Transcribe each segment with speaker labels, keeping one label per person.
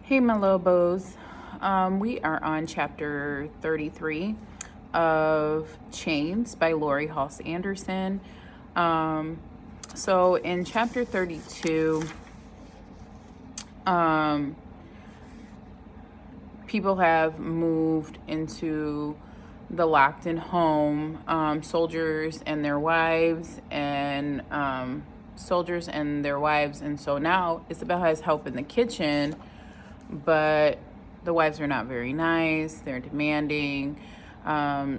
Speaker 1: Hey, my little bows. We are on chapter 33 of Chains by Laurie, Halse Anderson. So in chapter 32, people have moved into the locked-in home, soldiers and their wives, and and so now Isabel has help in the kitchen, but the wives are not very nice. They're demanding.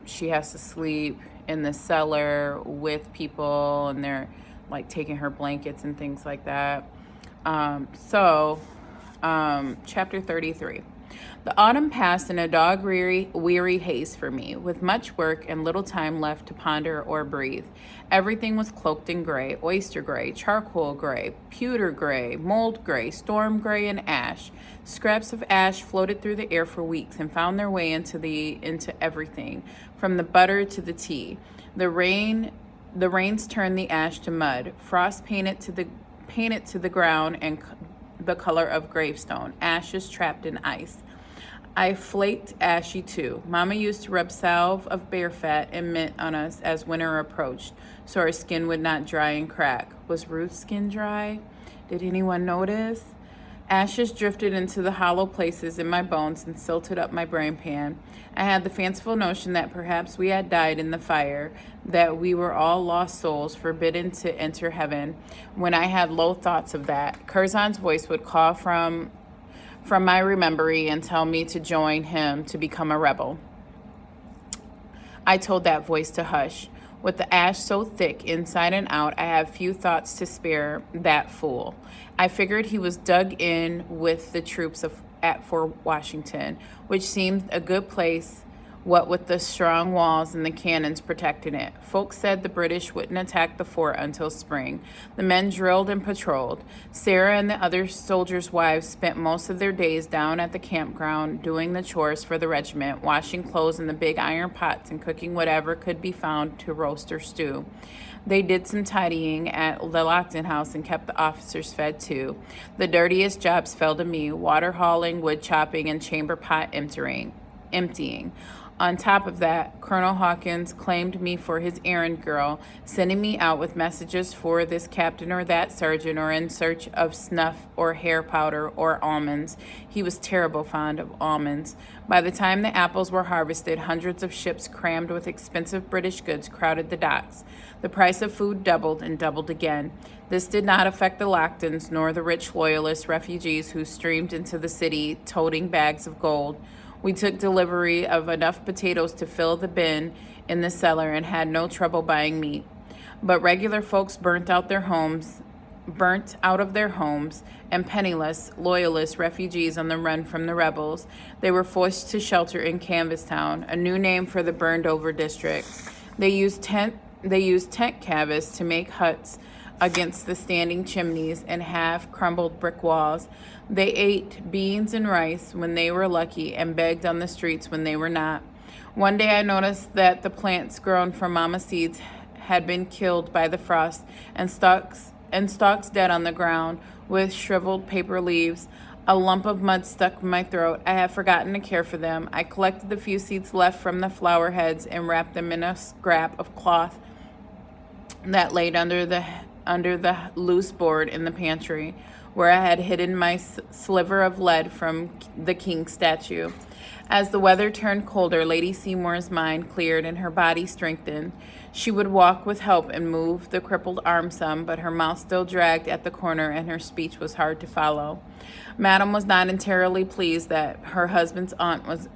Speaker 1: She has to sleep in the cellar with people, and they're like taking her blankets and things like that. Chapter 33. The autumn passed in a dog-weary haste for me, with much work and little time left to ponder or breathe. Everything was cloaked in gray: oyster gray, charcoal gray, pewter gray, mold gray, storm gray, and ash. Scraps of ash floated through the air for weeks and found their way into everything, from the butter to the tea. The rains turned the ash to mud. Frost painted to the ground and the color of gravestone. Ashes trapped in ice. I flaked ashy too. Mama used to rub salve of bear fat and mint on us as winter approached, so our skin would not dry and crack. Was Ruth's skin dry? Did anyone notice? Ashes drifted into the hollow places in my bones and silted up my brain pan. I had the fanciful notion that perhaps we had died in the fire, that we were all lost souls forbidden to enter heaven. When I had low thoughts of that, Curzon's voice would call from my remembering and tell me to join him to become a rebel. I told that voice to hush. With the ash so thick inside and out, I have few thoughts to spare that fool. I figured he was dug in with the troops at Fort Washington, which seemed a good place, what with the strong walls and the cannons protecting it. Folks said the British wouldn't attack the fort until spring. The men drilled and patrolled. Sarah and the other soldiers' wives spent most of their days down at the campground doing the chores for the regiment, washing clothes in the big iron pots and cooking whatever could be found to roast or stew. They did some tidying at the locked-in house and kept the officers fed too. The dirtiest jobs fell to me: water hauling, wood chopping, and chamber pot emptying. On top of that, Colonel Hawkins claimed me for his errand girl, sending me out with messages for this captain or that sergeant, or in search of snuff or hair powder or almonds. He was terrible fond of almonds. By the time the apples were harvested, hundreds of ships crammed with expensive British goods crowded the docks. The price of food doubled and doubled again. This did not affect the Locktons nor the rich loyalist refugees who streamed into the city toting bags of gold. We took delivery of enough potatoes to fill the bin in the cellar and had no trouble buying meat. But regular folks burnt out of their homes, and penniless, loyalist refugees on the run from the rebels. They were forced to shelter in Canvastown, a new name for the burned-over district. They used tent canvas to make huts against the standing chimneys and half-crumbled brick walls. They ate beans and rice when they were lucky and begged on the streets when they were not. One day I noticed that the plants grown from mama seeds had been killed by the frost, and stalks dead on the ground with shriveled paper leaves. A lump of mud stuck in my throat. I had forgotten to care for them. I collected the few seeds left from the flower heads and wrapped them in a scrap of cloth that laid under the loose board in the pantry, where I had hidden my sliver of lead from the king's statue. As the weather turned colder, Lady Seymour's mind cleared and her body strengthened. She would walk with help and move the crippled arm some, but her mouth still dragged at the corner and her speech was hard to follow. Madame was not entirely pleased that her husband's aunt was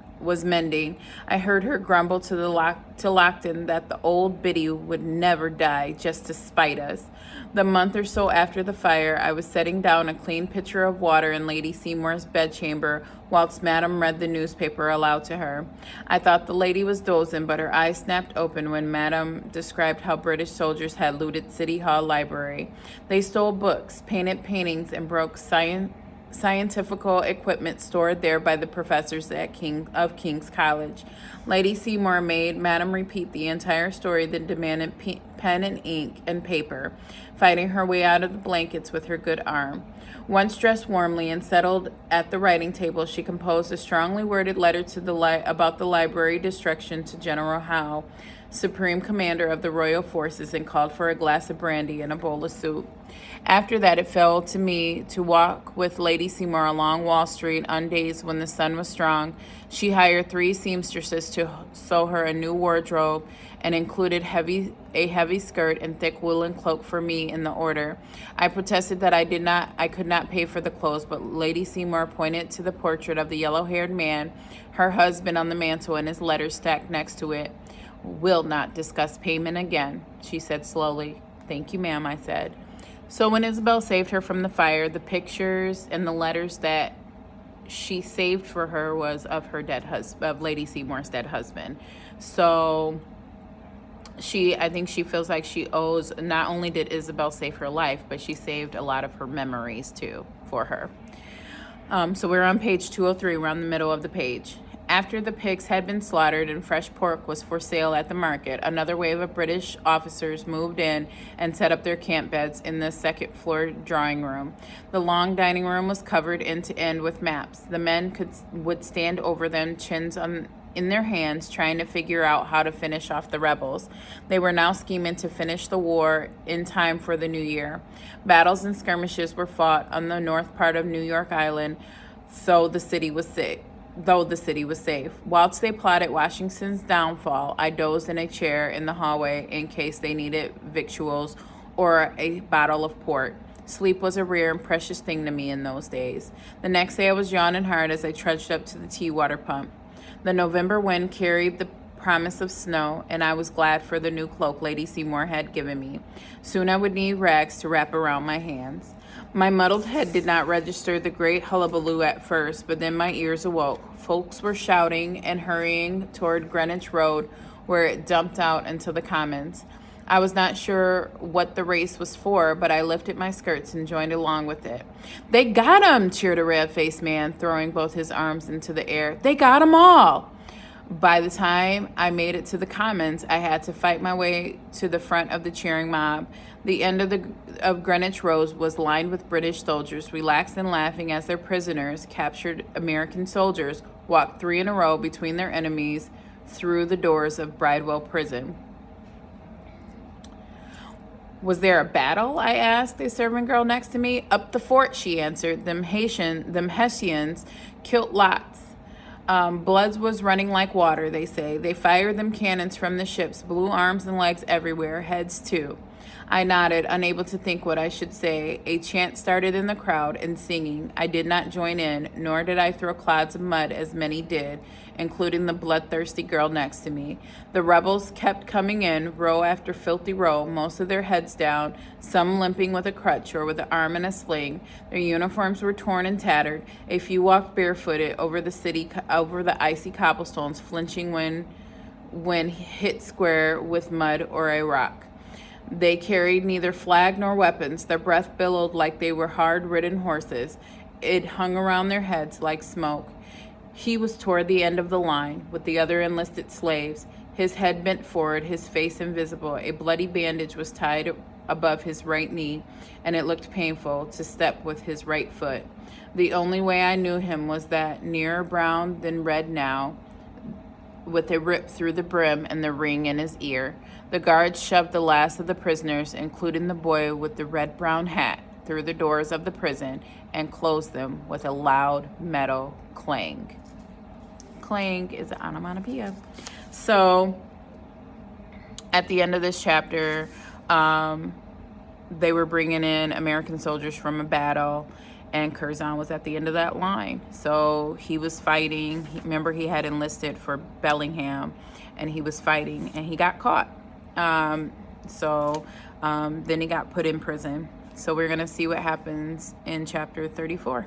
Speaker 1: mending. I heard her grumble to Lockton that the old biddy would never die just to spite us. The month or so after the fire, I was setting down a clean pitcher of water in Lady Seymour's bedchamber whilst Madame read the newspaper aloud to her. I thought the lady was dozing, but her eyes snapped open when Madame described how British soldiers had looted City Hall Library. They stole books, painted paintings, and broke scientifical equipment stored there by the professors at King's College. Lady Seymour made Madam repeat the entire story, then demanded pen and ink and paper, fighting her way out of the blankets with her good arm. Once dressed warmly and settled at the writing table, she composed a strongly worded letter to about the library destruction to General Howe, Supreme Commander of the Royal Forces, and called for a glass of brandy and a bowl of soup. After that, it fell to me to walk with Lady Seymour along Wall Street on days when the sun was strong. She hired 3 seamstresses to sew her a new wardrobe and included a heavy skirt and thick woolen cloak for me in the order. I protested that I could not pay for the clothes, but Lady Seymour pointed to the portrait of the yellow-haired man, her husband, on the mantel, and his letters stacked next to it. "Will not discuss payment again," she said slowly. "Thank you, ma'am," I said. So when Isabel saved her from the fire, the pictures and the letters that she saved for her was of her of Lady Seymour's dead husband. So I think she feels like she owes, not only did Isabel save her life, but she saved a lot of her memories too for her. So we're on page 203, we're on the middle of the page. After the pigs had been slaughtered and fresh pork was for sale at the market, another wave of British officers moved in and set up their camp beds in the second floor drawing room. The long dining room was covered end to end with maps. The men would stand over them, chins in their hands, trying to figure out how to finish off the rebels. They were now scheming to finish the war in time for the new year. Battles and skirmishes were fought on the north part of New York Island, though the city was safe. Whilst they plotted Washington's downfall, I dozed in a chair in the hallway in case they needed victuals or a bottle of port. Sleep was a rare and precious thing to me in those days. The next day I was yawning hard as I trudged up to the tea water pump. The November wind carried the promise of snow, and I was glad for the new cloak Lady Seymour had given me. Soon I would need rags to wrap around my hands. My muddled head did not register the great hullabaloo at first, but then my ears awoke. Folks were shouting and hurrying toward Greenwich Road, where it dumped out into the Commons. I was not sure what the race was for, but I lifted my skirts and joined along with it. "They got 'em!" cheered a red-faced man, throwing both his arms into the air. "They got 'em all!" By the time I made it to the Commons, I had to fight my way to the front of the cheering mob. The end of Greenwich Road was lined with British soldiers, relaxed and laughing as their prisoners, captured American soldiers, walked 3 in a row between their enemies through the doors of Bridewell Prison. "Was there a battle?" I asked a servant girl next to me. "Up the fort," she answered. Them Hessians killed lots. Blood was running like water, they say. They fired them cannons from the ships, blew arms and legs everywhere, heads too. I nodded, unable to think what I should say. A chant started in the crowd, and singing. I did not join in, nor did I throw clods of mud as many did, including the bloodthirsty girl next to me. The rebels kept coming in, row after filthy row, most of their heads down, some limping with a crutch or with an arm in a sling. Their uniforms were torn and tattered. A few walked barefooted over the icy cobblestones, flinching when hit square with mud or a rock. They carried neither flag nor weapons. Their breath billowed like they were hard-ridden horses. It hung around their heads like smoke. He was toward the end of the line, with the other enlisted slaves, his head bent forward, his face invisible. A bloody bandage was tied above his right knee, and it looked painful to step with his right foot. The only way I knew him was that, nearer brown than red now, with a rip through the brim and the ring in his ear. The guards shoved the last of the prisoners, including the boy with the red-brown hat, through the doors of the prison and closed them with a loud metal clang. Clang is an onomatopoeia. So at the end of this chapter, they were bringing in American soldiers from a battle, and Curzon was at the end of that line. So he was fighting. Remember, he had enlisted for Bellingham, and he was fighting, and he got caught. Then he got put in prison. So we're going to see what happens in chapter 34.